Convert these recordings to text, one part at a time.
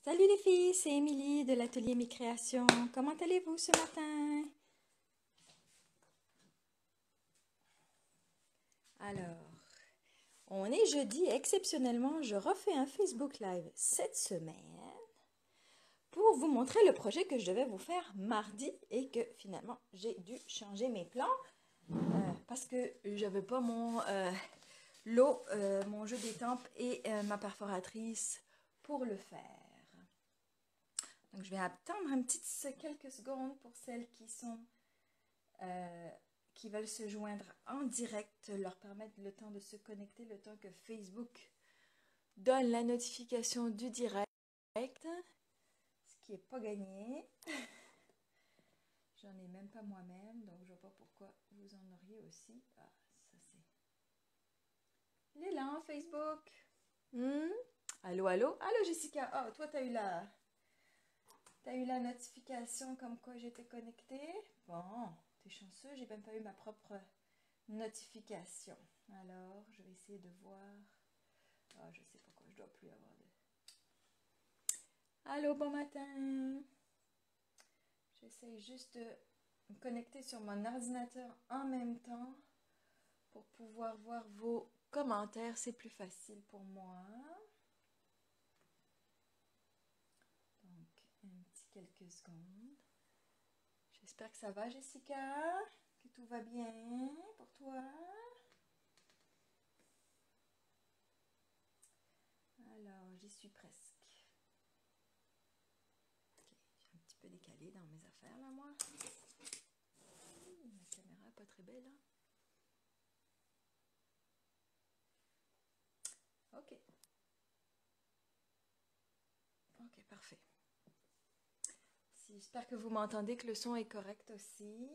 Salut les filles, c'est Émilie de l'atelier Mes Créations. Comment allez-vous ce matin? Alors, on est jeudi et exceptionnellement, je refais un Facebook Live cette semaine pour vous montrer le projet que je devais vous faire mardi et que finalement j'ai dû changer mes plans parce que j'avais pas mon lot, mon jeu d'étampes et ma perforatrice pour le faire. Donc, je vais attendre quelques secondes pour celles qui veulent se joindre en direct, leur permettre le temps de se connecter, le temps que Facebook donne la notification du direct, ce qui n'est pas gagné. J'en ai même pas moi-même, donc je ne vois pas pourquoi vous en auriez aussi. Ah, ça c'est... Il est là, Facebook. Allô, allô? Allô, Jessica. Oh, toi, tu as eu la notification comme quoi j'étais connectée? Bon, t'es chanceux, j'ai même pas eu ma propre notification. Alors, je vais essayer de voir. Ah, je sais pas quoi, je dois plus avoir de... Allô, bon matin. J'essaie juste de me connecter sur mon ordinateur en même temps pour pouvoir voir vos commentaires. C'est plus facile pour moi. Donc, un petit quelques secondes. J'espère que ça va, Jessica, que tout va bien pour toi. Alors, j'y suis presque. Ok, j'ai un petit peu décalé dans mes affaires là, moi. Ma caméra n'est pas très belle, hein? Ok. Ok, parfait. J'espère que vous m'entendez, que le son est correct aussi.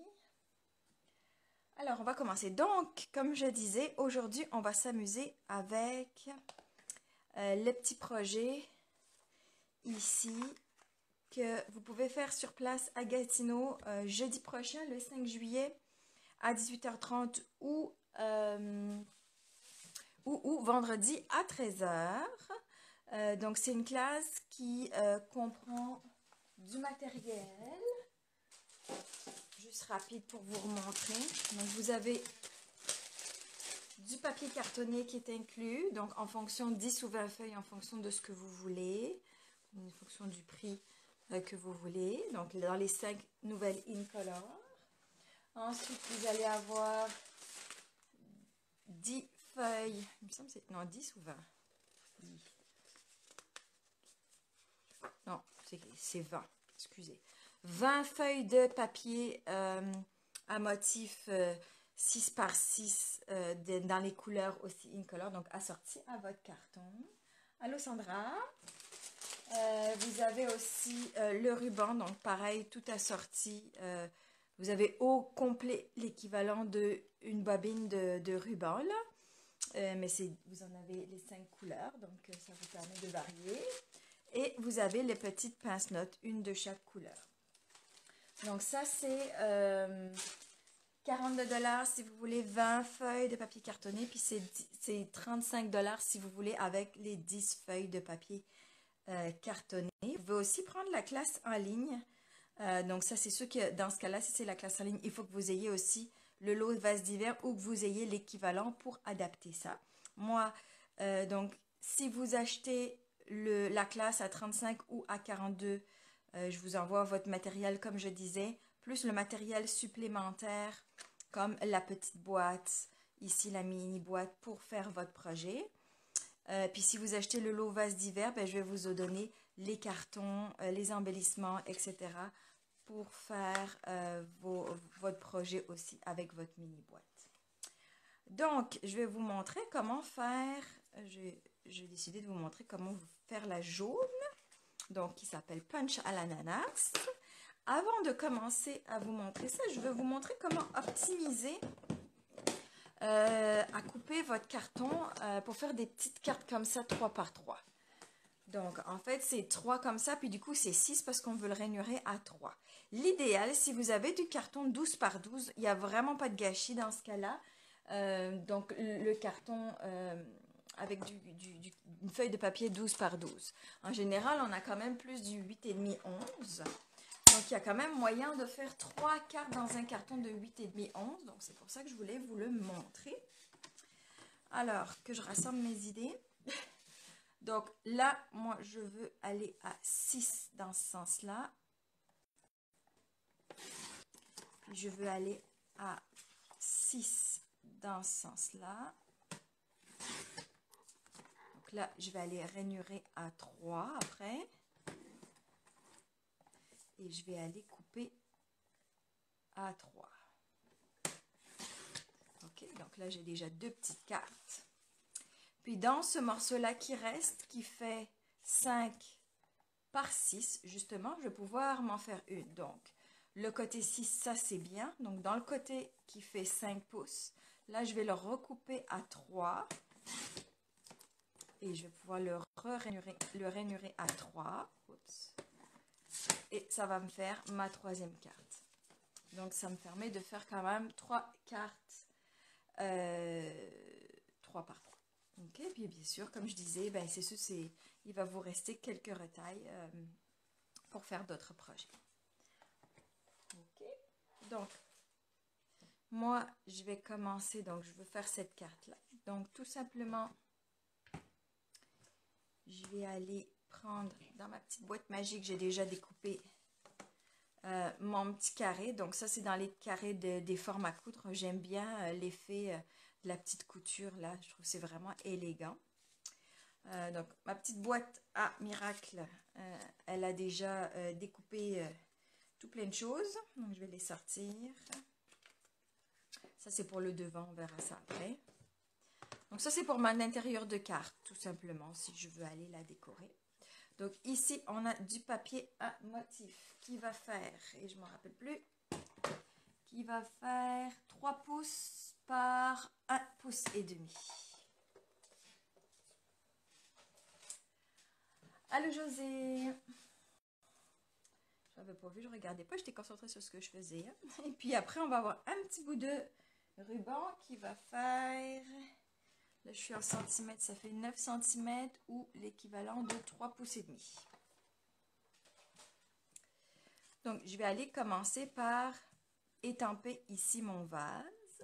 Alors, on va commencer. Donc, comme je disais, aujourd'hui, on va s'amuser avec le petit projet ici que vous pouvez faire sur place à Gatineau jeudi prochain, le 5 juillet, à 18h30 ou vendredi à 13h. Donc, c'est une classe qui comprend du matériel. Juste rapide pour vous remontrer. Donc, vous avez du papier cartonné qui est inclus. Donc, en fonction de 10 ou 20 feuilles, en fonction de ce que vous voulez. En fonction du prix que vous voulez. Donc, dans les 5 nouvelles Incolor. Ensuite, vous allez avoir 10 feuilles. Il me semble que c'est... Non, 10 ou 20? Non, c'est 20. Excusez. 20 feuilles de papier à motif 6 par 6 dans les couleurs aussi Incolor, donc assorties à votre carton. Allô Sandra. Vous avez aussi le ruban, donc pareil, tout assorti. Vous avez au complet l'équivalent d'une bobine de ruban, là. Mais vous en avez les 5 couleurs, donc ça vous permet de varier. Et vous avez les petites pince-notes, une de chaque couleur. Donc ça, c'est 42 $ si vous voulez 20 feuilles de papier cartonné. Puis c'est 35 $ si vous voulez avec les 10 feuilles de papier cartonné. Vous pouvez aussi prendre la classe en ligne. Donc ça, c'est sûr que dans ce cas-là, si c'est la classe en ligne, il faut que vous ayez aussi le lot de vase d'hiver ou que vous ayez l'équivalent pour adapter ça. Moi, donc, si vous achetez la classe à 35 ou à 42, je vous envoie votre matériel, comme je disais, plus le matériel supplémentaire, comme la petite boîte, ici la mini boîte pour faire votre projet. Puis si vous achetez le lot vase d'hiver, je vais vous donner les cartons, les embellissements, etc. pour faire votre projet aussi avec votre mini boîte. Donc, je vais vous montrer comment faire, j'ai décidé de vous montrer comment faire la jaune, donc qui s'appelle Punch à l'ananas. Avant de commencer à vous montrer ça, je vais vous montrer comment optimiser à couper votre carton pour faire des petites cartes comme ça, 3 par 3. Donc, en fait, c'est 3 comme ça, puis du coup, c'est 6 parce qu'on veut le rainurer à 3. L'idéal, si vous avez du carton 12 par 12, il n'y a vraiment pas de gâchis dans ce cas-là. Donc, le carton avec une feuille de papier 12 par 12. En général, on a quand même plus du 8,5 11. Donc, il y a quand même moyen de faire 3 cartes dans un carton de 8,5 11. Donc, c'est pour ça que je voulais vous le montrer. Alors, que je rassemble mes idées. Donc, là, moi, je veux aller à 6 dans ce sens-là. Puis, je veux aller à 6 dans ce sens-là. Donc là, je vais aller rainurer à 3 après. Et je vais aller couper à 3. Ok, donc là, j'ai déjà 2 petites cartes. Puis dans ce morceau-là qui reste, qui fait 5 par 6, justement, je vais pouvoir m'en faire une. Donc, le côté 6, ça c'est bien. Donc, dans le côté qui fait 5 pouces, là, je vais le recouper à 3. Et je vais pouvoir le rainurer à 3. Oups. Et ça va me faire ma 3e carte. Donc, ça me permet de faire quand même 3 cartes 3 par 3. Ok, puis bien sûr, comme je disais, ben, c'est sûr, il va vous rester quelques retailles pour faire d'autres projets. Ok, donc, moi, je vais commencer, donc je veux faire cette carte-là. Donc, tout simplement, je vais aller prendre dans ma petite boîte magique, j'ai déjà découpé mon petit carré. Donc ça, c'est dans les carrés des formes à coudre. J'aime bien l'effet de la petite couture là. Je trouve que c'est vraiment élégant. Donc ma petite boîte à miracle, elle a déjà découpé tout plein de choses. Donc je vais les sortir. Ça, c'est pour le devant. On verra ça après. Donc ça, c'est pour mon intérieur de carte, tout simplement, si je veux aller la décorer. Donc ici, on a du papier à motif qui va faire, et je ne me rappelle plus, qui va faire 3 pouces par 1 pouce et demi. Allô José. Je n'avais pas vu, je ne regardais pas, j'étais concentrée sur ce que je faisais. Et puis après, on va avoir un petit bout de ruban qui va faire... Là, je suis en centimètres, ça fait 9 cm ou l'équivalent de 3 pouces et demi. Donc, je vais aller commencer par étamper ici mon vase.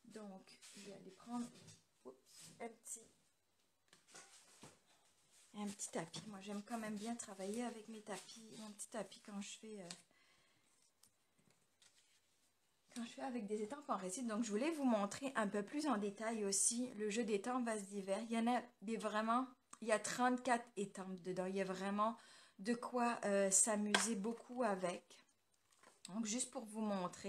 Donc, je vais aller prendre un petit tapis. Moi, j'aime quand même bien travailler avec mes tapis, mon petit tapis quand je fais avec des étampes en récit. Donc, je voulais vous montrer un peu plus en détail aussi le jeu d'étampes vase d'hiver. Il y en a il y a 34 étampes dedans. Il y a vraiment de quoi s'amuser beaucoup avec. Donc, juste pour vous montrer.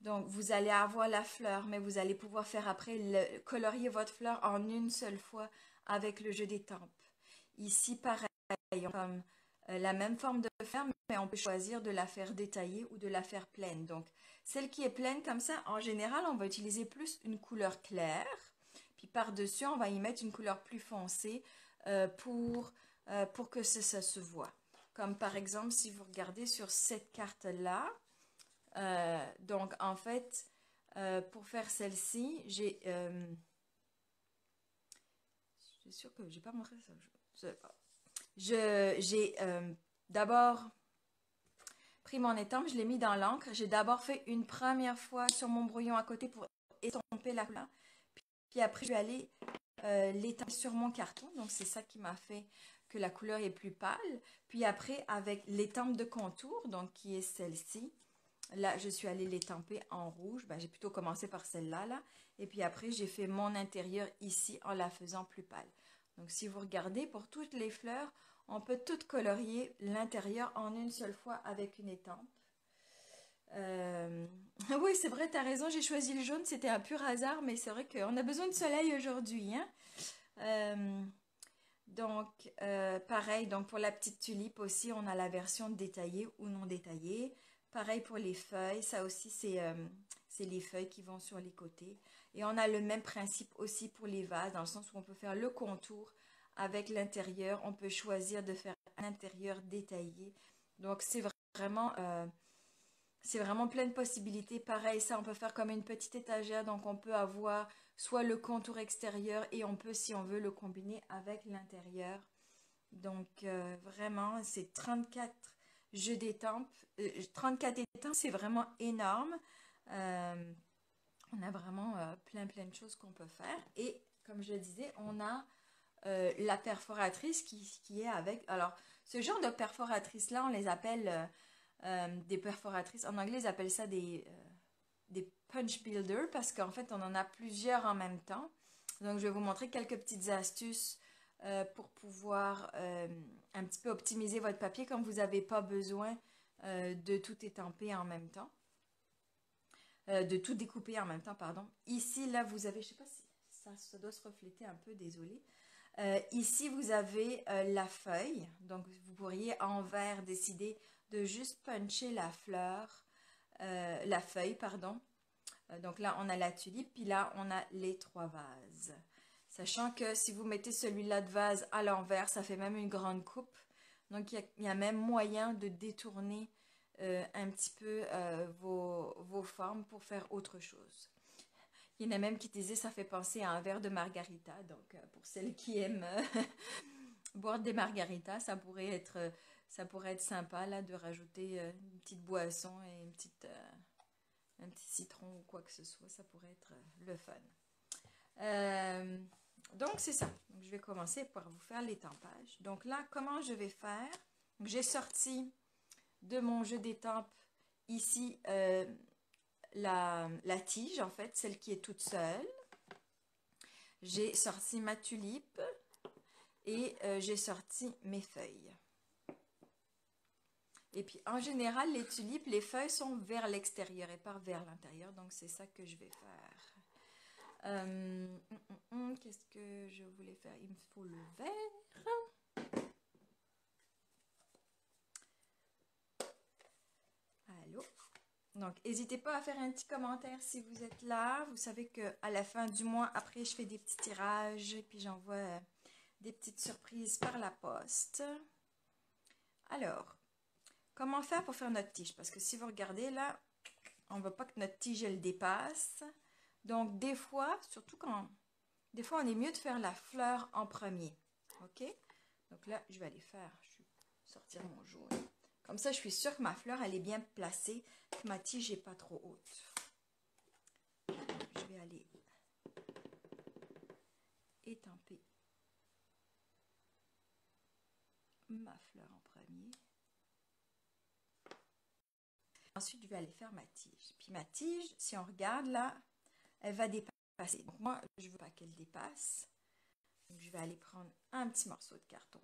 Donc, vous allez avoir la fleur, mais vous allez pouvoir faire après, colorier votre fleur en une seule fois avec le jeu d'étampes. Ici, pareil, on a comme la même forme de fleur, mais on peut choisir de la faire détaillée ou de la faire pleine. Donc, celle qui est pleine comme ça, en général, on va utiliser plus une couleur claire. Puis par-dessus, on va y mettre une couleur plus foncée pour que ça se voit. Comme par exemple, si vous regardez sur cette carte-là, donc en fait, pour faire celle-ci, j'ai sûr que j'ai pas montré ça. J'ai d'abord pris mon étampe, je l'ai mis dans l'encre. J'ai d'abord fait une première fois sur mon brouillon à côté pour estomper la couleur. Puis après, je vais aller l'étamper sur mon carton. Donc, c'est ça qui m'a fait que la couleur est plus pâle. Puis après, avec l'étampe de contour, donc qui est celle-ci, là, je suis allée l'étamper en rouge. Ben, j'ai plutôt commencé par celle-là. Là. Et puis après, j'ai fait mon intérieur ici en la faisant plus pâle. Donc, si vous regardez, pour toutes les fleurs, on peut tout colorier l'intérieur en une seule fois avec une étampe. Oui, c'est vrai, tu as raison, j'ai choisi le jaune, c'était un pur hasard, mais c'est vrai qu'on a besoin de soleil aujourd'hui. Hein? Donc, pareil, donc pour la petite tulipe aussi, on a la version détaillée ou non détaillée. Pareil pour les feuilles, ça aussi c'est les feuilles qui vont sur les côtés. Et on a le même principe aussi pour les vases, dans le sens où on peut faire le contour avec l'intérieur. On peut choisir de faire un intérieur détaillé. Donc c'est vraiment, c'est vraiment plein de possibilités. Pareil, ça, on peut faire comme une petite étagère. Donc, on peut avoir soit le contour extérieur et on peut, si on veut, le combiner avec l'intérieur. Donc, vraiment, c'est 34 jeux d'étampes. 34 étampes, c'est vraiment énorme. Euh, on a vraiment plein de choses qu'on peut faire. Et comme je le disais, on a la perforatrice qui est avec. Alors, ce genre de perforatrice-là, on les appelle des perforatrices. En anglais, ils appellent ça des punch builders parce qu'en fait, on en a plusieurs en même temps. Donc, je vais vous montrer quelques petites astuces pour pouvoir un petit peu optimiser votre papier comme vous n'avez pas besoin de tout étamper en même temps. De tout découper en même temps, pardon. Ici, là, vous avez, je sais pas si ça doit se refléter un peu, désolé. Ici, vous avez la feuille. Donc, vous pourriez en vert décider de juste puncher la fleur, la feuille, pardon. Donc là, on a la tulipe, puis là, on a les 3 vases. Sachant que si vous mettez celui-là de vase à l'envers, ça fait même une grande coupe. Donc, il y a même moyen de détourner un petit peu vos formes pour faire autre chose. Il y en a même qui disaient ça fait penser à un verre de margarita. Donc, pour celles qui aiment boire des margaritas, ça pourrait être sympa là, de rajouter une petite boisson et un petit citron ou quoi que ce soit. Ça pourrait être le fun. Donc, c'est ça. Donc, je vais commencer par vous faire l'étampage. Donc là, comment je vais faire? J'ai sorti de mon jeu d'étampes ici la tige, en fait, celle qui est toute seule. J'ai sorti ma tulipe et j'ai sorti mes feuilles. Et puis, en général, les tulipes, les feuilles sont vers l'extérieur et pas vers l'intérieur. Donc, c'est ça que je vais faire. Qu'est-ce que je voulais faire? Il me faut le verre. Allô? Donc, n'hésitez pas à faire un petit commentaire si vous êtes là. Vous savez qu'à la fin du mois, après, je fais des petits tirages et puis j'envoie des petites surprises par la poste. Alors, comment faire pour faire notre tige? Parce que si vous regardez là, on ne veut pas que notre tige, elle dépasse. Donc, des fois, surtout quand... Des fois, on est mieux de faire la fleur en premier. OK? Donc là, je vais aller faire... Je vais sortir mon jaune. Comme ça, je suis sûre que ma fleur, elle est bien placée, que ma tige n'est pas trop haute. Je vais aller étamper ma fleur en premier. Ensuite, je vais aller faire ma tige. Puis ma tige, si on regarde là, elle va dépasser. Donc moi, je ne veux pas qu'elle dépasse. Donc je vais aller prendre un petit morceau de carton.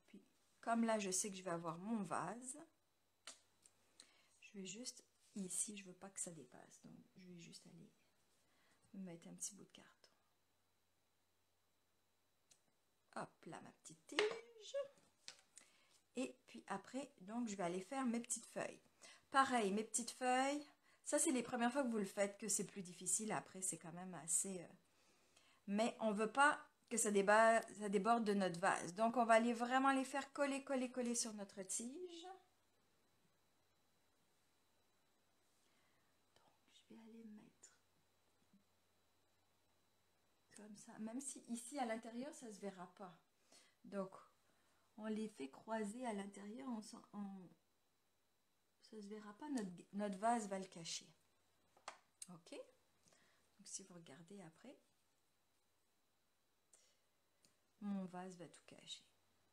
Puis, comme là, je sais que je vais avoir mon vase, je vais juste, ici, je ne veux pas que ça dépasse. Donc, je vais juste aller mettre un petit bout de carton. Hop là, ma petite tige. Et puis après, donc, je vais aller faire mes petites feuilles. Pareil, mes petites feuilles, ça, c'est les premières fois que vous le faites que c'est plus difficile. Après, c'est quand même assez... Mais on ne veut pas que ça déborde de notre vase. Donc, on va aller vraiment les faire coller sur notre tige. Donc, je vais aller mettre comme ça. Même si ici, à l'intérieur, ça ne se verra pas. Donc, on les fait croiser à l'intérieur. Ça ne se verra pas. Notre vase va le cacher. OK? Donc, si vous regardez après, mon vase va tout cacher.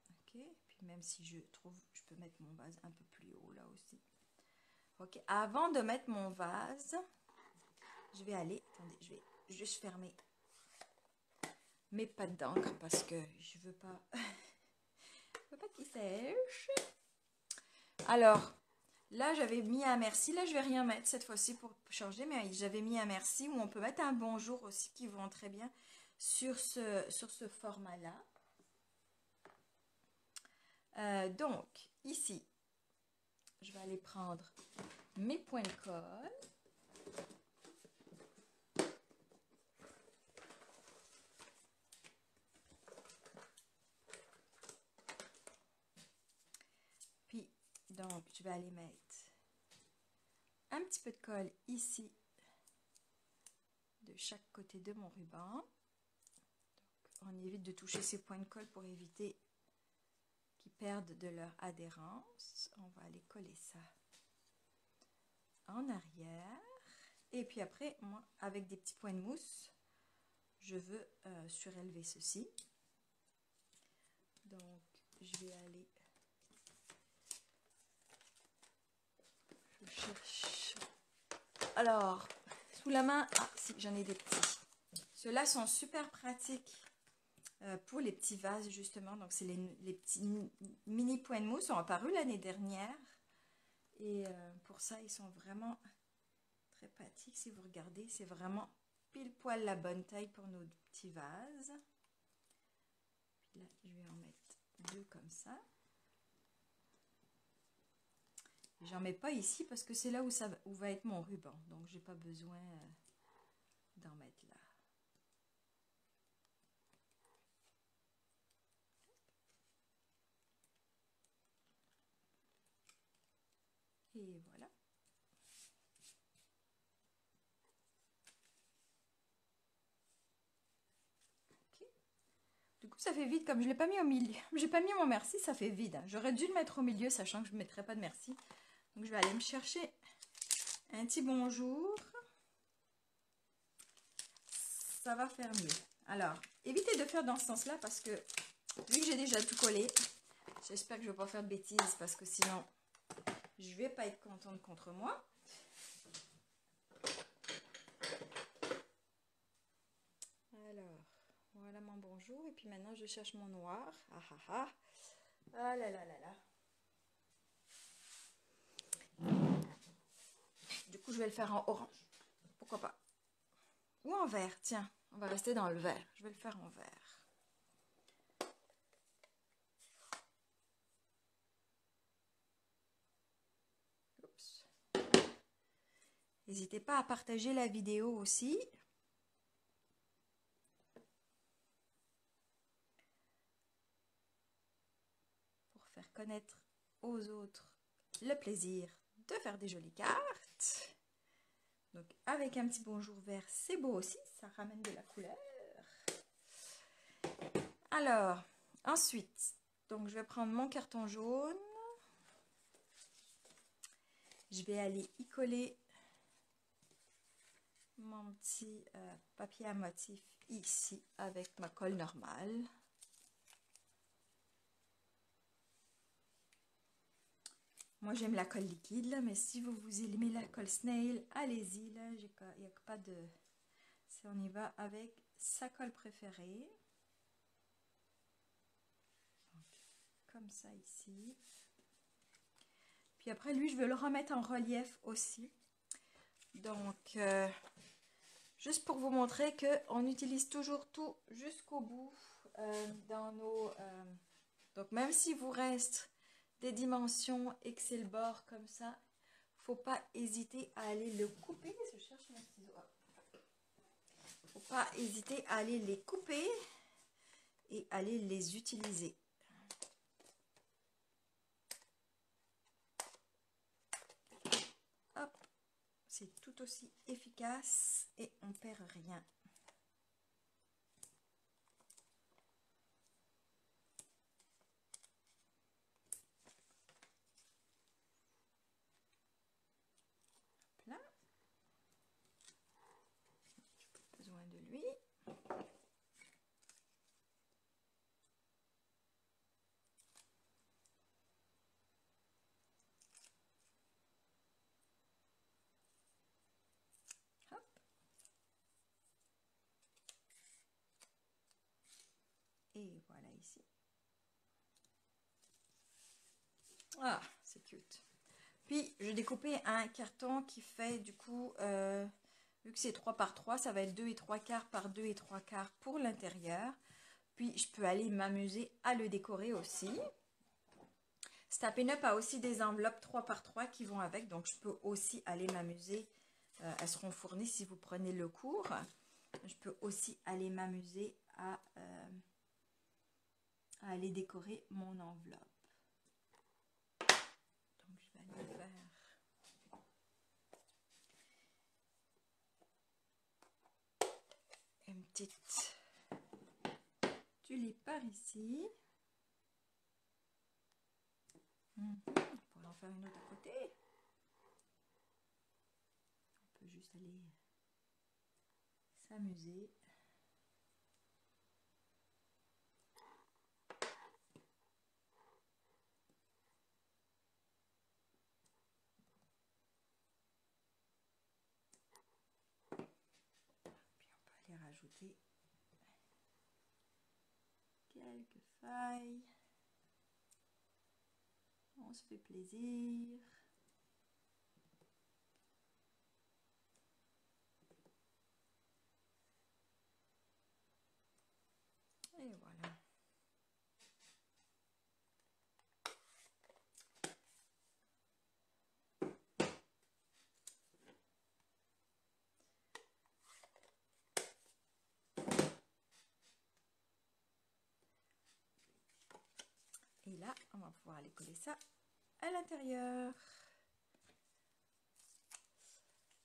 OK? Puis même si je trouve, je peux mettre mon vase un peu plus haut là aussi. OK? Avant de mettre mon vase, je vais aller, attendez, je vais juste fermer mes pattes d'encre parce que je veux pas, je veux pas qu'ils sèchent. Alors, là, j'avais mis un merci. Là, je vais rien mettre cette fois-ci pour changer, mais j'avais mis un merci où on peut mettre un bonjour aussi qui vont très bien sur ce format-là. Donc, ici, je vais aller prendre mes points de colle. Puis, donc, je vais aller mettre petit peu de colle ici, de chaque côté de mon ruban. Donc, on évite de toucher ces points de colle pour éviter qu'ils perdent de leur adhérence. On va aller coller ça en arrière. Et puis après, moi, avec des petits points de mousse, je veux surélever ceci. Donc, je vais aller... Je cherche... Alors, sous la main... Ah, si, j'en ai des petits. Ceux-là sont super pratiques pour les petits vases, justement. Donc, c'est les petits mini points de mousse. Ils sont apparus l'année dernière. Et pour ça, ils sont vraiment très pratiques. Si vous regardez, c'est vraiment pile poil la bonne taille pour nos petits vases. Puis là, je vais en mettre 2 comme ça. J'en mets pas ici parce que c'est là où va être mon ruban. Donc, j'ai pas besoin d'en mettre là. Et voilà. Okay. Du coup, ça fait vide. Comme je ne l'ai pas mis au milieu, j'ai pas mis mon merci, ça fait vide. J'aurais dû le mettre au milieu, sachant que je ne mettrais pas de merci. Donc, je vais aller me chercher un petit bonjour. Ça va faire mieux. Alors, évitez de faire dans ce sens-là parce que, vu que j'ai déjà tout collé, j'espère que je ne vais pas faire de bêtises parce que sinon, je ne vais pas être contente contre moi. Alors, voilà mon bonjour. Et puis maintenant, je cherche mon noir. Ah ah ah. Ah là là là là. Du coup, je vais le faire en orange. Pourquoi pas? Ou en vert, tiens. On va rester dans le vert. Je vais le faire en vert. Oups. N'hésitez pas à partager la vidéo aussi. Pour faire connaître aux autres le plaisir de faire des jolies cartes. Donc avec un petit bonjour vert, c'est beau aussi, ça ramène de la couleur. Alors, ensuite, donc je vais prendre mon carton jaune. Je vais aller y coller mon petit papier à motif ici avec ma colle normale. Moi, j'aime la colle liquide, là, mais si vous aimez la colle snail, allez-y. Là, il n'y a pas de... On y va avec sa colle préférée. Donc, comme ça ici. Puis après, lui, je vais le remettre en relief aussi. Donc, juste pour vous montrer qu'on utilise toujours tout jusqu'au bout dans nos... donc, même si vous reste des dimensions et que c'est le bord comme ça, faut pas hésiter à aller le couper. Je cherche mon ciseau. Faut pas hésiter à aller les couper et aller les utiliser. Hop, c'est tout aussi efficace et on perd rien. Là, j'ai pas besoin de lui. Hop. Et voilà ici. Ah, c'est cute. Puis, je découpais un carton qui fait du coup, vu que c'est 3 par 3, ça va être 2 et 3 quarts par 2 et 3 quarts pour l'intérieur. Puis, je peux aller m'amuser à le décorer aussi. Stampin' Up a aussi des enveloppes 3 par 3 qui vont avec, donc je peux aussi aller m'amuser. Elles seront fournies si vous prenez le cours. Je peux aussi aller m'amuser à aller décorer mon enveloppe. Donc, je vais aller faire petite tulipe par ici. On pourrait en faire une autre à côté. On peut juste aller s'amuser. Puis on peut aller rajouter quelques feuilles. On se fait plaisir. Et voilà. Et là, on va pouvoir aller coller ça à l'intérieur.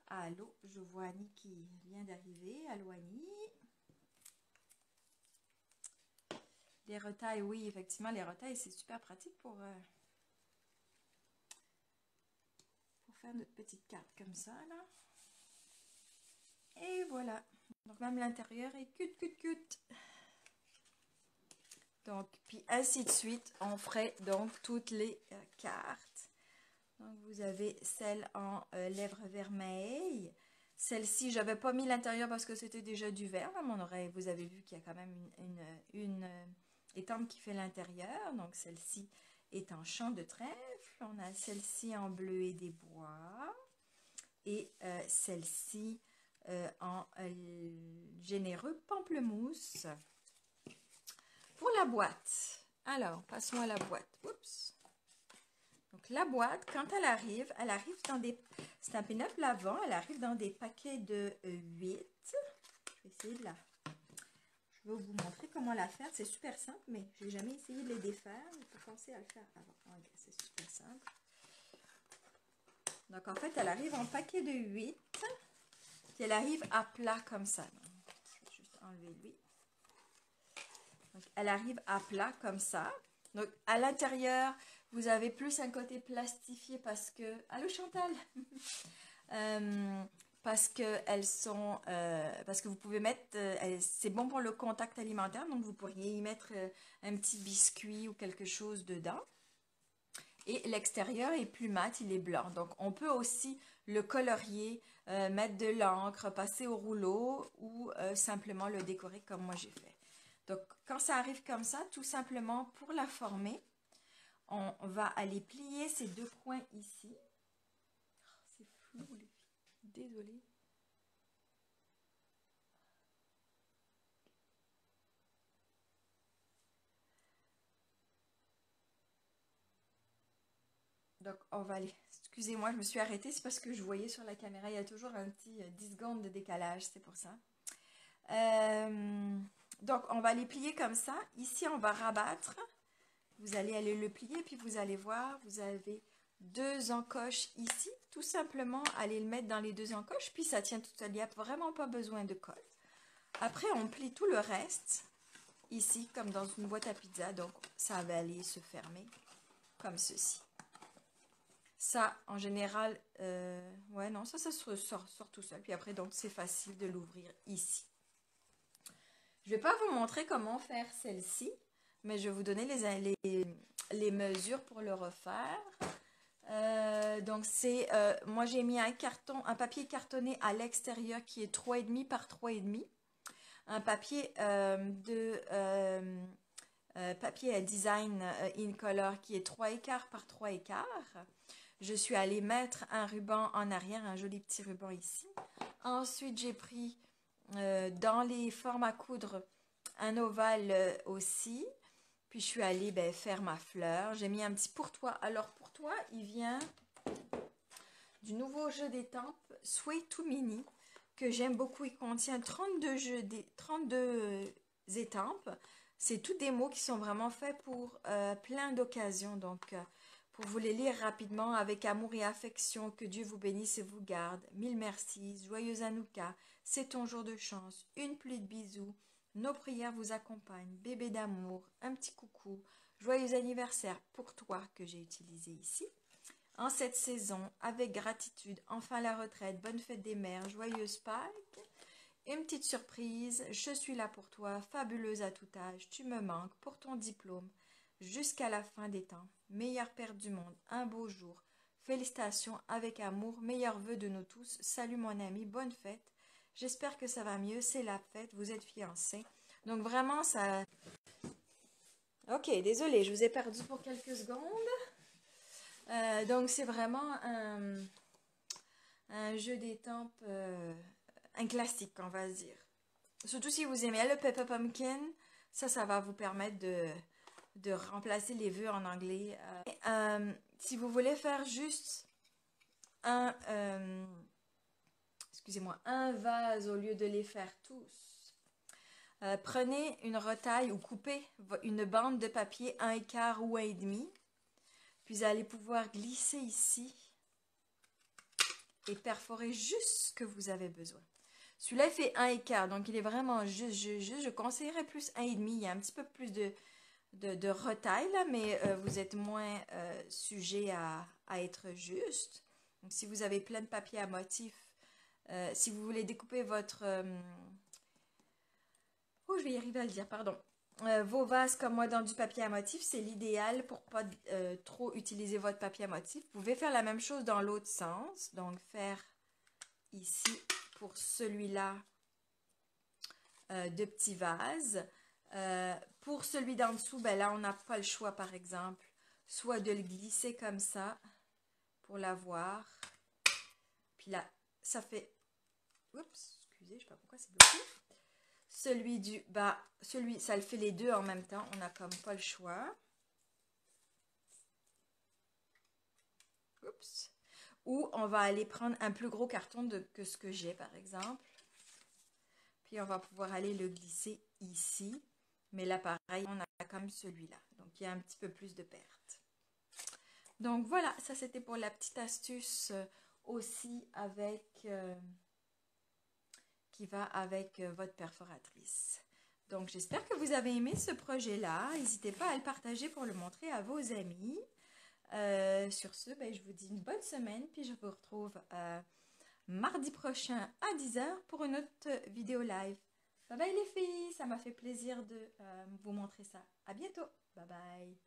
Allô, je vois Annie qui vient d'arriver. Allô Annie. Les retailles, oui, effectivement, les retailles, c'est super pratique pour faire notre petite carte comme ça, là. Et voilà. Donc, même l'intérieur est cut. Donc, puis ainsi de suite, on ferait donc toutes les cartes. Donc, vous avez celle en lèvres vermeilles. Celle-ci, je n'avais pas mis l'intérieur parce que c'était déjà du vert à mon oreille. Vous avez vu qu'il y a quand même une étampe qui fait l'intérieur. Donc, celle-ci est en champ de trèfle. On a celle-ci en bleu et des bois. Et celle-ci en généreux pamplemousse. Pour la boîte. Alors, passons à la boîte. Oups. Donc, la boîte, quand elle arrive dans des... C'est un pin-up lavant. Elle arrive dans des paquets de 8. Je vais essayer de la... Je vais vous montrer comment la faire. C'est super simple, mais je n'ai jamais essayé de les défaire. Il faut penser à le faire avant. Okay, c'est super simple. Donc, en fait, elle arrive en paquet de 8. Puis, elle arrive à plat comme ça. Donc, je vais juste enlever lui. Donc, elle arrive à plat comme ça. Donc, à l'intérieur, vous avez plus un côté plastifié parce que... Allô, Chantal. Parce que elles sont... parce que vous pouvez mettre... c'est bon pour le contact alimentaire. Donc, vous pourriez y mettre un petit biscuit ou quelque chose dedans. Et l'extérieur est plus mat, il est blanc. Donc, on peut aussi le colorier, mettre de l'encre, passer au rouleau ou simplement le décorer comme moi j'ai fait. Donc, quand ça arrive comme ça, tout simplement pour la former, on va aller plier ces deux coins ici. Oh, c'est flou les filles, désolée. Donc, on va aller... Excusez-moi, je me suis arrêtée, c'est parce que je voyais sur la caméra, il y a toujours un petit 10 secondes de décalage, c'est pour ça. Donc, on va les plier comme ça. Ici, on va rabattre. Vous allez aller le plier, puis vous allez voir, vous avez deux encoches ici. Tout simplement, allez le mettre dans les deux encoches, puis ça tient tout seul. Il n'y a vraiment pas besoin de colle. Après, on plie tout le reste, ici, comme dans une boîte à pizza. Donc, ça va aller se fermer comme ceci. Ça, en général, ouais, non, ça se sort tout seul. Puis après, donc, c'est facile de l'ouvrir ici. Je ne vais pas vous montrer comment faire celle-ci, mais je vais vous donner les mesures pour le refaire. Donc, c'est, moi, j'ai mis un papier cartonné à l'extérieur qui est 3,5 par 3,5. Un papier papier à design in color qui est 3/4 par 3/4. Je suis allée mettre un ruban en arrière, un joli petit ruban ici. Ensuite, j'ai pris dans les formes à coudre un ovale aussi. Puis, je suis allée faire ma fleur. J'ai mis un petit pourtois. Alors, pourtois, il vient du nouveau jeu d'étampes Sway to Mini que j'aime beaucoup. Il contient 32 étampes. C'est tous des mots qui sont vraiment faits pour plein d'occasions. Donc, pour vous les lire rapidement avec amour et affection. Que Dieu vous bénisse et vous garde. Mille merci. Joyeux Hanouka. C'est ton jour de chance. Une pluie de bisous. Nos prières vous accompagnent. Bébé d'amour. Un petit coucou. Joyeux anniversaire pour toi que j'ai utilisé ici. En cette saison, avec gratitude, enfin la retraite, bonne fête des mères, joyeuse Pâques. Une petite surprise, je suis là pour toi, fabuleuse à tout âge, tu me manques pour ton diplôme, jusqu'à la fin des temps. Meilleur père du monde, un beau jour. Félicitations avec amour, meilleurs vœux de nous tous. Salut mon ami, bonne fête. J'espère que ça va mieux, c'est la fête, vous êtes fiancés. Donc vraiment ça... Ok, désolée, je vous ai perdu pour quelques secondes. Donc c'est vraiment un jeu d'étampes, un classique on va dire. Surtout si vous aimez le Peppa Pumpkin, ça va vous permettre de remplacer les vœux en anglais. Si vous voulez faire juste excusez-moi, un vase au lieu de les faire tous, prenez une retaille ou coupez une bande de papier 1/4 ou 1,5. Puis vous allez pouvoir glisser ici et perforer juste ce que vous avez besoin. Celui-là, il fait 1/4, donc il est vraiment juste. Je conseillerais plus 1,5. Il y a un petit peu plus de retaille, là, mais vous êtes moins sujet à être juste. Donc, si vous avez plein de papier à motif, si vous voulez découper votre... oh, je vais y arriver à le dire, pardon. Vos vases comme moi dans du papier à motif, c'est l'idéal pour pas trop utiliser votre papier à motif. Vous pouvez faire la même chose dans l'autre sens. Donc, faire ici pour celui-là de petits vases. Pour celui d'en dessous, ben là, on n'a pas le choix, par exemple, soit de le glisser comme ça pour l'avoir. Puis là, ça fait... Oups, excusez, je sais pas pourquoi c'est bloqué. Celui du bas, ça le fait les deux en même temps. On n'a comme pas le choix. Oups. Ou on va aller prendre un plus gros carton que ce que j'ai, par exemple. Puis on va pouvoir aller le glisser ici. Mais là, pareil, on a comme celui-là. Donc, il y a un petit peu plus de perte. Donc, voilà. Ça, c'était pour la petite astuce aussi avec... qui va avec votre perforatrice. Donc, j'espère que vous avez aimé ce projet-là. N'hésitez pas à le partager pour le montrer à vos amis. Sur ce, ben, je vous dis une bonne semaine, puis je vous retrouve mardi prochain à 10 h pour une autre vidéo live. Bye bye les filles, ça m'a fait plaisir de vous montrer ça. À bientôt. Bye bye.